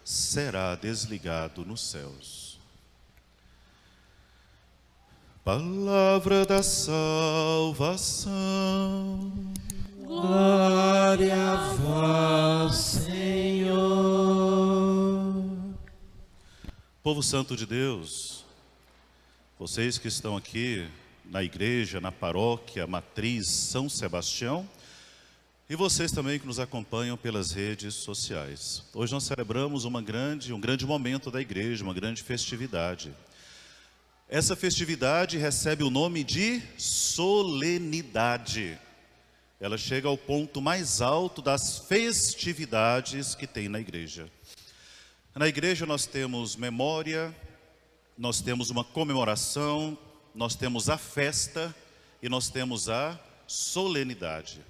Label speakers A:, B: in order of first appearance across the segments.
A: será desligado nos céus. Palavra da salvação.
B: Glória a vós, Senhor.
A: Povo santo de Deus, vocês que estão aqui na igreja, na paróquia Matriz São Sebastião, e vocês também que nos acompanham pelas redes sociais. Hoje nós celebramos um grande momento da igreja, uma grande festividade. Essa festividade recebe o nome de solenidade. Ela chega ao ponto mais alto das festividades que tem na igreja. Na igreja nós temos memória, nós temos uma comemoração, nós temos a festa e nós temos a solenidade.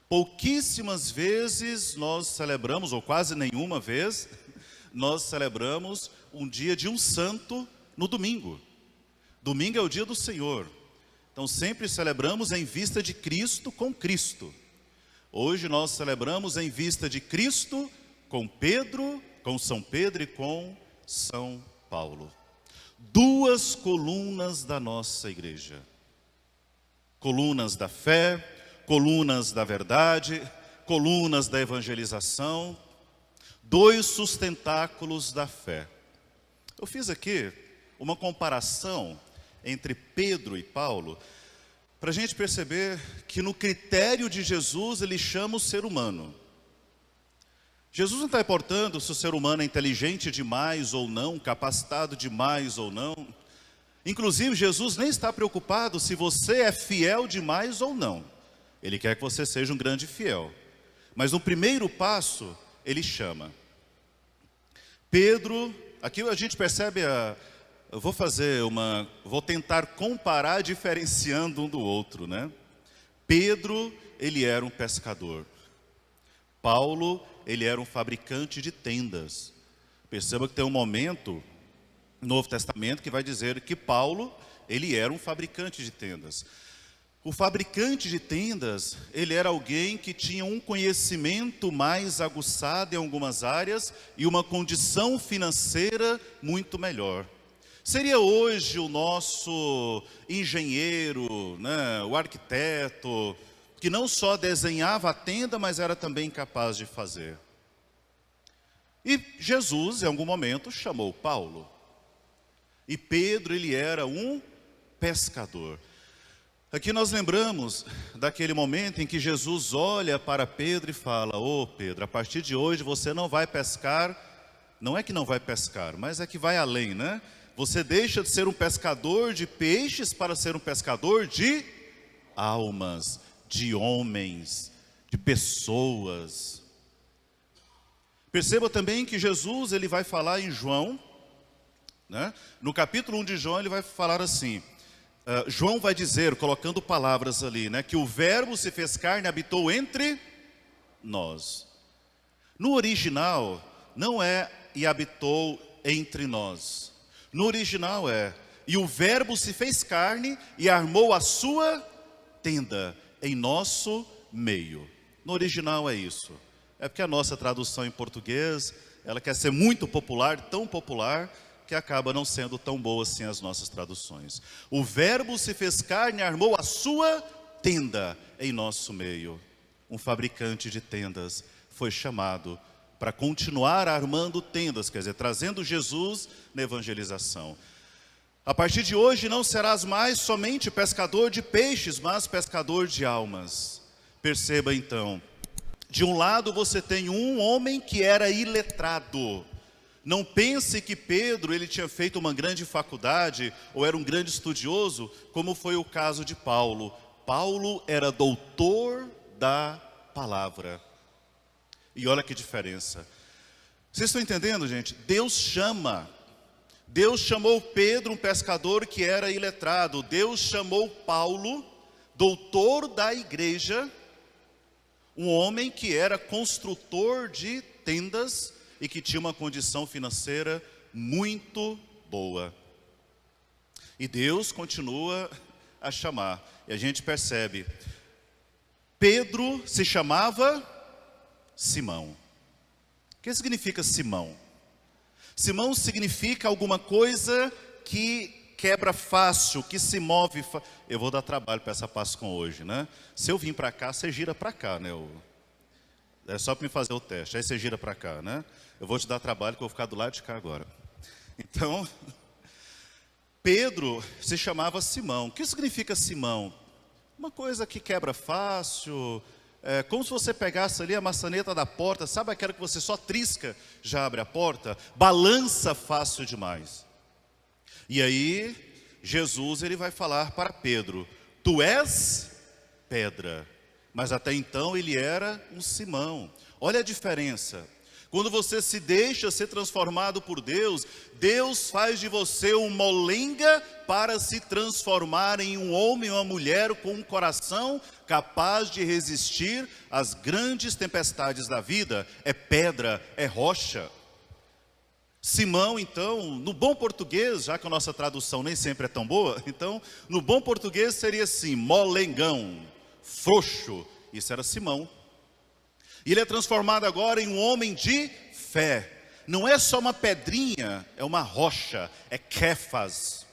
A: Pouquíssimas vezes nós celebramos, ou quase nenhuma vez, nós celebramos um dia de um santo no domingo. Domingo é o dia do Senhor. Então sempre celebramos em vista de Cristo com Cristo. Hoje nós celebramos em vista de Cristo com Pedro, com São Pedro e com São Paulo. Duas colunas da nossa igreja. Colunas da fé, colunas da verdade, colunas da evangelização. Dois sustentáculos da fé. Eu fiz aqui uma comparação entre Pedro e Paulo, para a gente perceber que no critério de Jesus ele chama o ser humano. Jesus não está importando se o ser humano é inteligente demais ou não, capacitado demais ou não. Inclusive Jesus nem está preocupado se você é fiel demais ou não. Ele quer que você seja um grande fiel. Mas no primeiro passo ele chama. Pedro, aqui a gente percebe vou tentar comparar diferenciando um do outro, né? Pedro, ele era um pescador. Paulo, ele era um fabricante de tendas. Perceba que tem um momento no Novo Testamento que vai dizer que Paulo, ele era um fabricante de tendas. O fabricante de tendas, ele era alguém que tinha um conhecimento mais aguçado em algumas áreas e uma condição financeira muito melhor. Seria hoje o nosso engenheiro, né, o arquiteto, que não só desenhava a tenda, mas era também capaz de fazer. E Jesus, em algum momento, chamou Paulo. E Pedro, ele era um pescador. Aqui nós lembramos daquele momento em que Jesus olha para Pedro e fala: ô Pedro, a partir de hoje você não vai pescar, não é que não vai pescar, mas é que vai além, né? Você deixa de ser um pescador de peixes para ser um pescador de almas, de homens, de pessoas. Perceba também que Jesus, ele vai falar em João, né? No capítulo 1 de João ele vai falar assim, João vai dizer, colocando palavras ali, né, que o verbo se fez carne e habitou entre nós. No original não é e habitou entre nós. No original é, e o verbo se fez carne e armou a sua tenda em nosso meio. No original é isso. É porque a nossa tradução em português, ela quer ser muito popular, tão popular, que acaba não sendo tão boa assim as nossas traduções. O verbo se fez carne e armou a sua tenda em nosso meio. Um fabricante de tendas foi chamado para continuar armando tendas, quer dizer, trazendo Jesus na evangelização. A partir de hoje não serás mais somente pescador de peixes, mas pescador de almas. Perceba então, de um lado você tem um homem que era iletrado. Não pense que Pedro, ele tinha feito uma grande faculdade, ou era um grande estudioso, como foi o caso de Paulo. Paulo era doutor da palavra. E olha que diferença. Vocês estão entendendo, gente? Deus chamou Pedro, um pescador que era iletrado. Deus chamou Paulo, doutor da igreja, um homem que era construtor de tendas e que tinha uma condição financeira muito boa. E Deus continua a chamar. E a gente percebe, Pedro se chamava Simão. O que significa Simão? Simão significa alguma coisa que quebra fácil, que se move. Eu vou dar trabalho para essa Páscoa hoje, né? Se eu vim para cá, você gira para cá, né? É só para me fazer o teste, aí você gira para cá, né? Eu vou te dar trabalho que eu vou ficar do lado de cá agora. Então, Pedro se chamava Simão. O que significa Simão? Uma coisa que quebra fácil, como se você pegasse ali a maçaneta da porta, sabe aquela que você só trisca, já abre a porta? Balança fácil demais. E aí, Jesus ele vai falar para Pedro, tu és pedra. Mas até então ele era um Simão. Olha a diferença. Quando você se deixa ser transformado por Deus, Deus faz de você um molenga para se transformar em um homem ou uma mulher com um coração capaz de resistir às grandes tempestades da vida. É pedra, é rocha. Simão, então, no bom português, já que a nossa tradução nem sempre é tão boa, então, no bom português seria assim, molengão, frouxo. Isso era Simão. E ele é transformado agora em um homem de fé. Não é só uma pedrinha, é uma rocha, é Kéfas.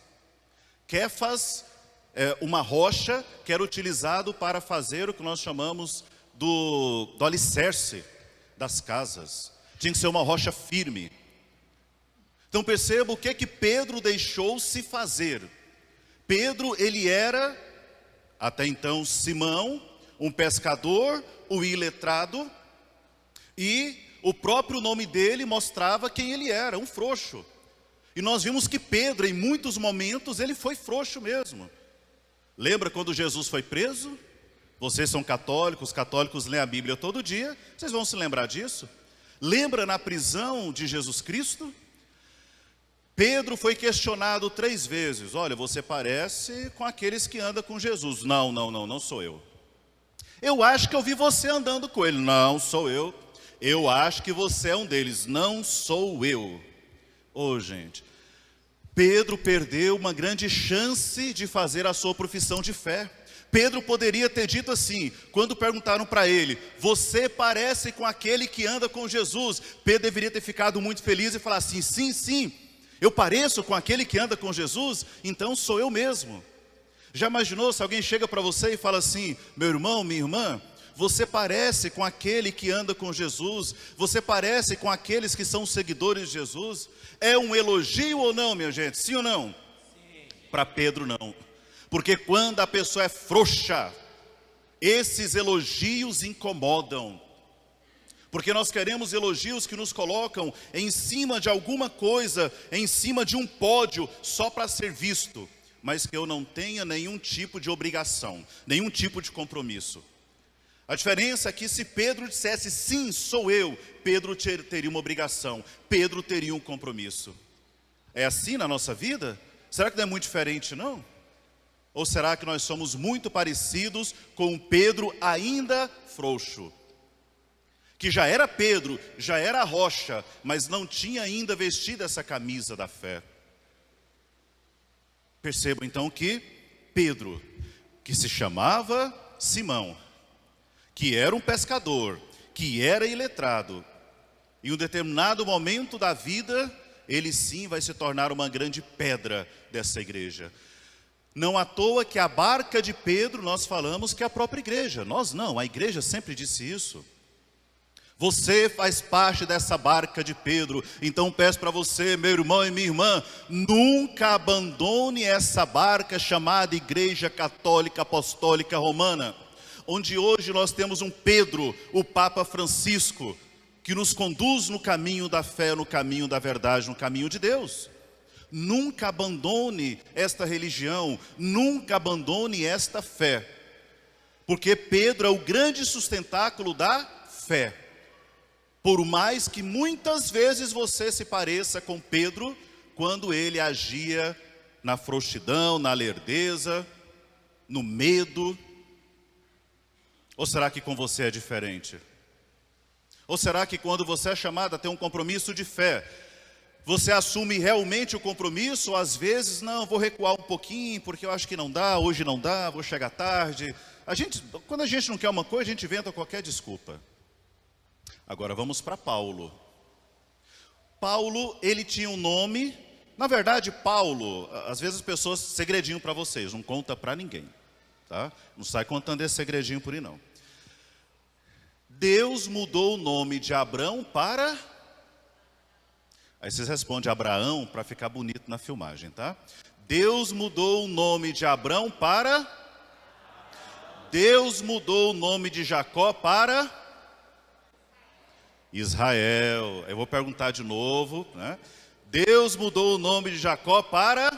A: Kéfas é uma rocha que era utilizado para fazer o que nós chamamos do alicerce das casas. Tinha que ser uma rocha firme. Então perceba o que Pedro deixou se fazer. Pedro, ele era, até então, Simão, um pescador, o iletrado, e o próprio nome dele mostrava quem ele era, um frouxo. E nós vimos que Pedro, em muitos momentos, ele foi frouxo mesmo. Lembra quando Jesus foi preso? Vocês são católicos, católicos lêem a Bíblia todo dia, vocês vão se lembrar disso. Lembra na prisão de Jesus Cristo? Pedro foi questionado 3 vezes. Olha, você parece com aqueles que andam com Jesus. Não sou eu. Eu acho que eu vi você andando com ele. Não sou eu. Eu acho que você é um deles. Não sou eu. Gente, Pedro perdeu uma grande chance de fazer a sua profissão de fé. Pedro poderia ter dito assim, quando perguntaram para ele, você parece com aquele que anda com Jesus. Pedro deveria ter ficado muito feliz e falar assim, sim, eu pareço com aquele que anda com Jesus, então sou eu mesmo. Já imaginou se alguém chega para você e fala assim, meu irmão, minha irmã, você parece com aquele que anda com Jesus, você parece com aqueles que são seguidores de Jesus? É um elogio ou não, minha gente? Sim ou não? Para Pedro não, porque quando a pessoa é frouxa, esses elogios incomodam. Porque nós queremos elogios que nos colocam em cima de alguma coisa, em cima de um pódio, só para ser visto, mas que eu não tenha nenhum tipo de obrigação, nenhum tipo de compromisso. A diferença é que se Pedro dissesse, sim, sou eu, Pedro teria uma obrigação, Pedro teria um compromisso. É assim na nossa vida? Será que não é muito diferente, não? Ou será que nós somos muito parecidos com um Pedro ainda frouxo? Que já era Pedro, já era a rocha, mas não tinha ainda vestido essa camisa da fé. Percebam então que Pedro, que se chamava Simão, que era um pescador, que era iletrado, em um determinado momento da vida, ele sim vai se tornar uma grande pedra dessa igreja. Não à toa que a barca de Pedro, nós falamos que é a própria igreja. Nós não, a igreja sempre disse isso. Você faz parte dessa barca de Pedro, então peço para você, meu irmão e minha irmã, nunca abandone essa barca chamada Igreja Católica Apostólica Romana, onde hoje nós temos um Pedro, o Papa Francisco, que nos conduz no caminho da fé, no caminho da verdade, no caminho de Deus. Nunca abandone esta religião, nunca abandone esta fé, porque Pedro é o grande sustentáculo da fé. Por mais que muitas vezes você se pareça com Pedro, quando ele agia na frouxidão, na lerdeza, no medo. Ou será que com você é diferente? Ou será que quando você é chamado a ter um compromisso de fé, você assume realmente o compromisso, ou às vezes, não, vou recuar um pouquinho, porque eu acho que não dá, hoje não dá, vou chegar tarde. Quando a gente não quer uma coisa, a gente inventa qualquer desculpa. Agora vamos para Paulo. Paulo, ele tinha um nome. Na verdade, Paulo, às vezes as pessoas, segredinho para vocês, não conta para ninguém, tá? Não sai contando esse segredinho por aí não. Deus mudou o nome de Abrão para... Aí vocês respondem Abraão para ficar bonito na filmagem, tá? Deus mudou o nome de Abrão para... Deus mudou o nome de Jacó para... Israel. Eu vou perguntar de novo, né? Deus mudou o nome de Jacó para...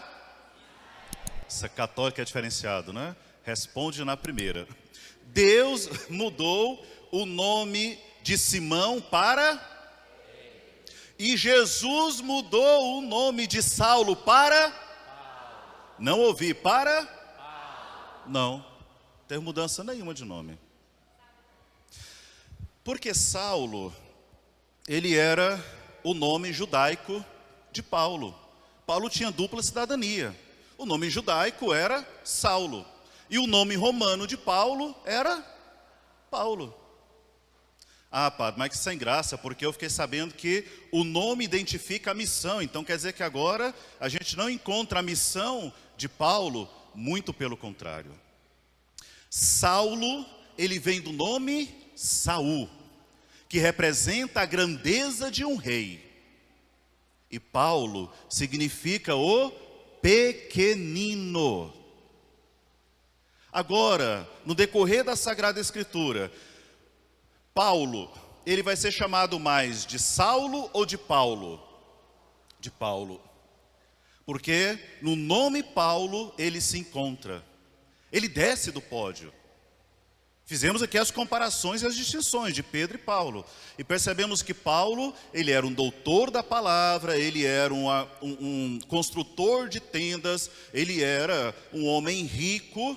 A: Essa católica é diferenciado, né? Responde na primeira. Deus mudou o nome de Simão para... E Jesus mudou o nome de Saulo para... Não ouvi, para... Não, não teve mudança nenhuma de nome. Porque Saulo, ele era o nome judaico de Paulo. Paulo tinha dupla cidadania. O nome judaico era Saulo. E o nome romano de Paulo era Paulo. Ah, padre, mas que sem graça, porque eu fiquei sabendo que o nome identifica a missão. Então quer dizer que agora a gente não encontra a missão de Paulo, muito pelo contrário. Saulo, ele vem do nome Saul, que representa a grandeza de um rei. E Paulo significa o pequenino. Agora, no decorrer da Sagrada Escritura, Paulo, ele vai ser chamado mais de Saulo ou de Paulo? De Paulo. Porque no nome Paulo ele se encontra. Ele desce do pódio. Fizemos aqui as comparações e as distinções de Pedro e Paulo. E percebemos que Paulo, ele era um doutor da palavra, ele era um construtor de tendas, ele era um homem rico,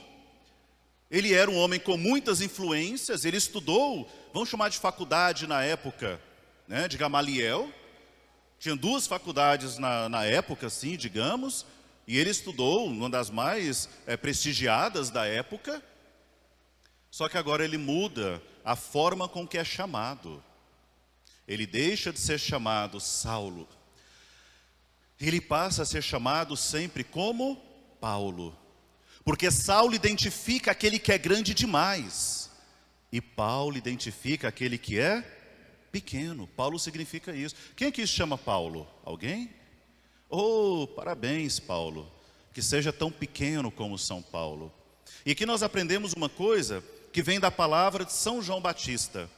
A: ele era um homem com muitas influências, ele estudou, vamos chamar de faculdade na época, né, de Gamaliel. Tinha duas faculdades na época, assim, digamos, e ele estudou uma das mais prestigiadas da época. Só que agora ele muda a forma com que é chamado. Ele deixa de ser chamado Saulo. Ele passa a ser chamado sempre como Paulo. Porque Saulo identifica aquele que é grande demais. E Paulo identifica aquele que é pequeno. Paulo significa isso. Quem aqui se chama Paulo? Alguém? Oh, parabéns, Paulo. Que seja tão pequeno como São Paulo. E aqui nós aprendemos uma coisa que vem da palavra de São João Batista.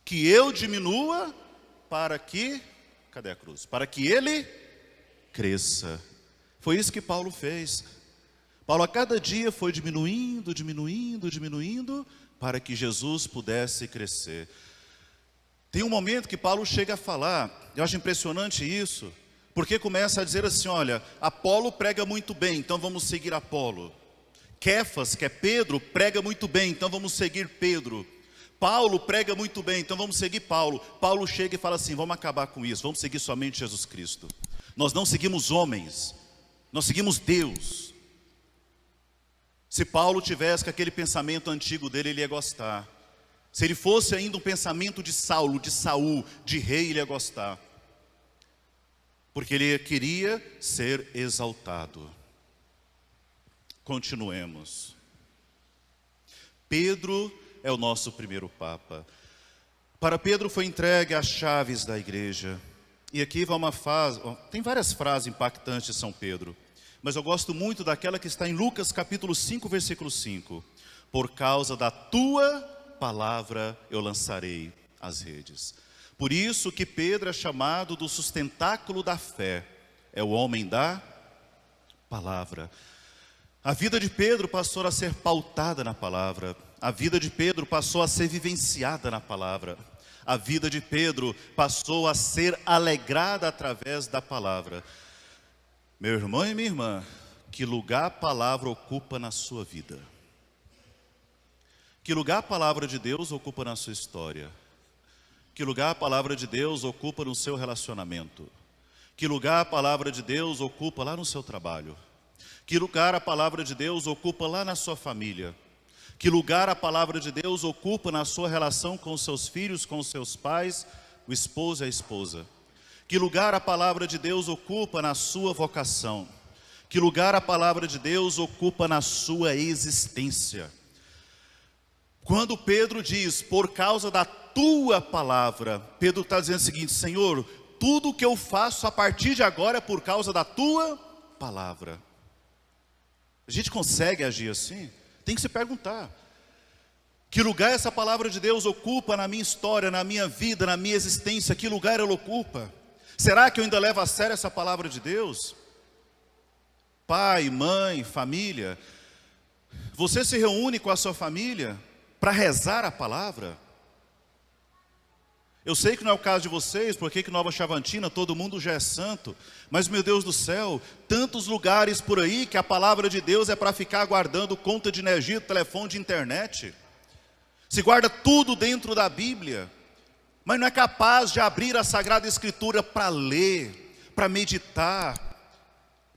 A: Que eu diminua para que... Cadê a cruz? Para que ele cresça. Foi isso que Paulo fez. Paulo a cada dia foi diminuindo, para que Jesus pudesse crescer. Tem um momento que Paulo chega a falar, eu acho impressionante isso, porque começa a dizer assim, olha, Apolo prega muito bem, então vamos seguir Apolo. Kefas, que é Pedro, prega muito bem, então vamos seguir Pedro. Paulo prega muito bem, então vamos seguir Paulo. Paulo chega e fala assim, vamos acabar com isso, vamos seguir somente Jesus Cristo. Nós não seguimos homens, nós seguimos Deus. Se Paulo tivesse com aquele pensamento antigo dele, ele ia gostar. Se ele fosse ainda um pensamento de Saulo, de Saul, de rei, ele ia gostar. Porque ele queria ser exaltado. Continuemos. Pedro é o nosso primeiro Papa. Para Pedro foi entregue as chaves da igreja. E aqui vai uma frase, tem várias frases impactantes de São Pedro. Mas eu gosto muito daquela que está em Lucas capítulo 5, versículo 5. Por causa da tua palavra eu lançarei as redes. Por isso que Pedro é chamado do sustentáculo da fé. É o homem da palavra. A vida de Pedro passou a ser pautada na palavra. A vida de Pedro passou a ser vivenciada na palavra. A vida de Pedro passou a ser alegrada através da palavra. Meu irmão e minha irmã, que lugar a palavra ocupa na sua vida? Que lugar a palavra de Deus ocupa na sua história? Que lugar a palavra de Deus ocupa no seu relacionamento? Que lugar a palavra de Deus ocupa lá no seu trabalho? Que lugar a palavra de Deus ocupa lá na sua família? Que lugar a palavra de Deus ocupa na sua relação com os seus filhos, com os seus pais, o esposo e a esposa? Que lugar a palavra de Deus ocupa na sua vocação? Que lugar a palavra de Deus ocupa na sua existência? Quando Pedro diz, por causa da tua palavra, Pedro está dizendo o seguinte: Senhor, tudo que eu faço a partir de agora é por causa da tua palavra. A gente consegue agir assim? Tem que se perguntar. Que lugar essa palavra de Deus ocupa na minha história, na minha vida, na minha existência? Que lugar ela ocupa? Será que eu ainda levo a sério essa palavra de Deus? Pai, mãe, família, você se reúne com a sua família para rezar a palavra? Eu sei que não é o caso de vocês, porque aqui em Nova Chavantina todo mundo já é santo, mas meu Deus do céu, tantos lugares por aí que a palavra de Deus é para ficar guardando conta de energia, telefone, de internet. Se guarda tudo dentro da Bíblia, mas não é capaz de abrir a Sagrada Escritura para ler, para meditar,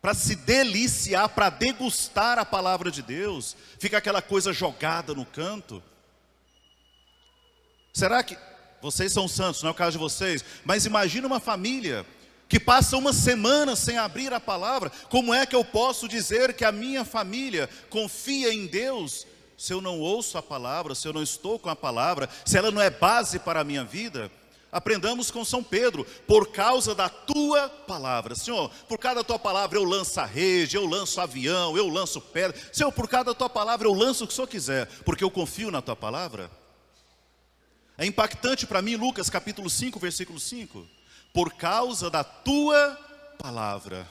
A: para se deliciar, para degustar a palavra de Deus. Fica aquela coisa jogada no canto. Será que vocês são santos, não é o caso de vocês, mas imagina uma família que passa uma semana sem abrir a palavra. Como é que eu posso dizer que a minha família confia em Deus se eu não ouço a palavra, se eu não estou com a palavra, se ela não é base para a minha vida? Aprendamos com São Pedro, por causa da tua palavra. Senhor, por causa da tua palavra eu lanço a rede, eu lanço avião, eu lanço pedra. Senhor, por causa da tua palavra eu lanço o que o Senhor quiser, porque eu confio na tua palavra. É impactante para mim Lucas capítulo 5, versículo 5. Por causa da tua palavra.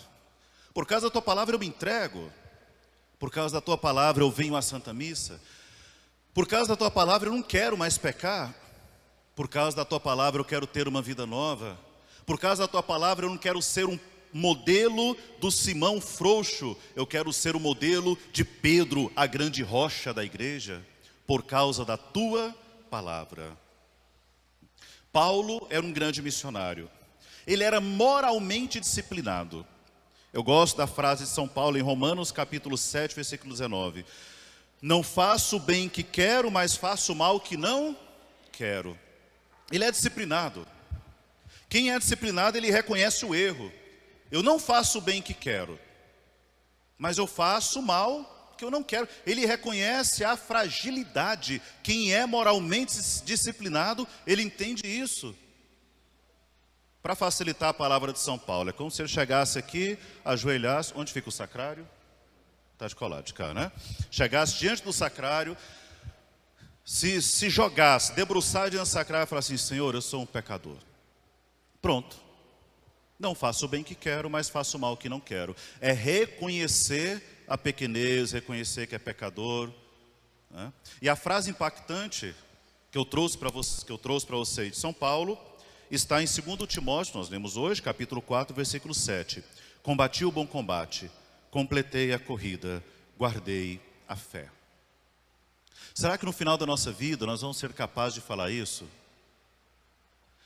A: Por causa da tua palavra eu me entrego. Por causa da tua palavra eu venho à Santa Missa. Por causa da tua palavra eu não quero mais pecar. Por causa da tua palavra eu quero ter uma vida nova. Por causa da tua palavra eu não quero ser um modelo do Simão frouxo. Eu quero ser o modelo de Pedro, a grande rocha da igreja. Por causa da tua palavra. Paulo era um grande missionário. Ele era moralmente disciplinado. Eu gosto da frase de São Paulo em Romanos capítulo 7, versículo 19. Não faço o bem que quero, mas faço o mal que não quero. Ele é disciplinado. Quem é disciplinado, ele reconhece o erro. Eu não faço o bem que quero, mas eu faço o mal que eu não quero. Ele reconhece a fragilidade. Quem é moralmente disciplinado, ele entende isso. Para facilitar a palavra de São Paulo, é como se ele chegasse aqui, ajoelhasse. Onde fica o sacrário? Está de colar de cá, né? Chegasse diante do sacrário, se jogasse, debruçar diante do sacrário e falasse assim: Senhor, eu sou um pecador. Pronto. Não faço o bem que quero, mas faço o mal que não quero. É reconhecer a pequenez, reconhecer que é pecador, né? E a frase impactante que eu trouxe para vocês de São Paulo está em 2 Timóteo, nós lemos hoje, capítulo 4, versículo 7. Combati o bom combate, completei a corrida, guardei a fé. Será que no final da nossa vida nós vamos ser capazes de falar isso?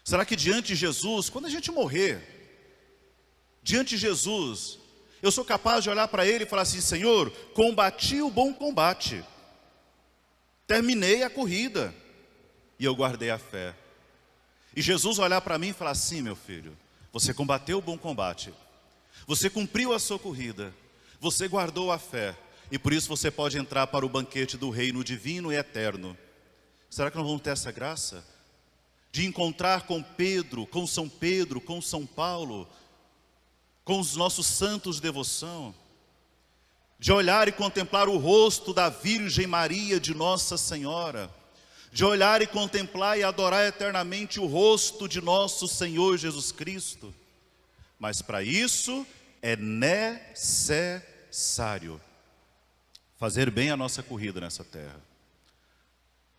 A: Será que diante de Jesus, quando a gente morrer, diante de Jesus, eu sou capaz de olhar para Ele e falar assim: Senhor, combati o bom combate, terminei a corrida e eu guardei a fé. E Jesus olhar para mim e falar assim: meu filho, você combateu o bom combate, você cumpriu a sua corrida, você guardou a fé, e por isso você pode entrar para o banquete do reino divino e eterno. Será que nós vamos ter essa graça? De encontrar com Pedro, com São Pedro, com São Paulo, com os nossos santos de devoção, de olhar e contemplar o rosto da Virgem Maria de Nossa Senhora, de olhar e contemplar e adorar eternamente o rosto de nosso Senhor Jesus Cristo. Mas para isso é necessário fazer bem a nossa corrida nessa terra,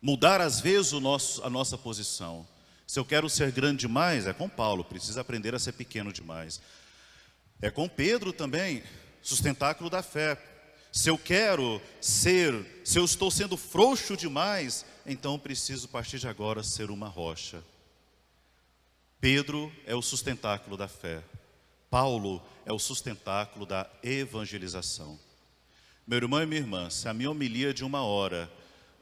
A: mudar às vezes a nossa posição. Se eu quero ser grande demais, é com Paulo, preciso aprender a ser pequeno demais. É com Pedro também, sustentáculo da fé. Se eu estou sendo frouxo demais, então preciso a partir de agora ser uma rocha. Pedro é o sustentáculo da fé. Paulo é o sustentáculo da evangelização. Meu irmão e minha irmã, se a minha homilia de 1 hora,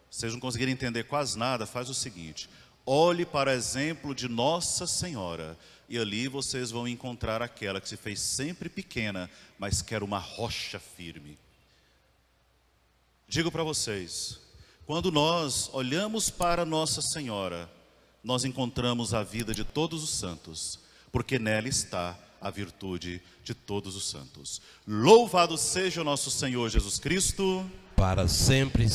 A: vocês não conseguirem entender quase nada, faz o seguinte: olhe para o exemplo de Nossa Senhora e ali vocês vão encontrar aquela que se fez sempre pequena, mas quer uma rocha firme. Digo para vocês, quando nós olhamos para Nossa Senhora, nós encontramos a vida de todos os santos, porque nela está a virtude de todos os santos. Louvado seja o nosso Senhor Jesus Cristo.
B: Para sempre.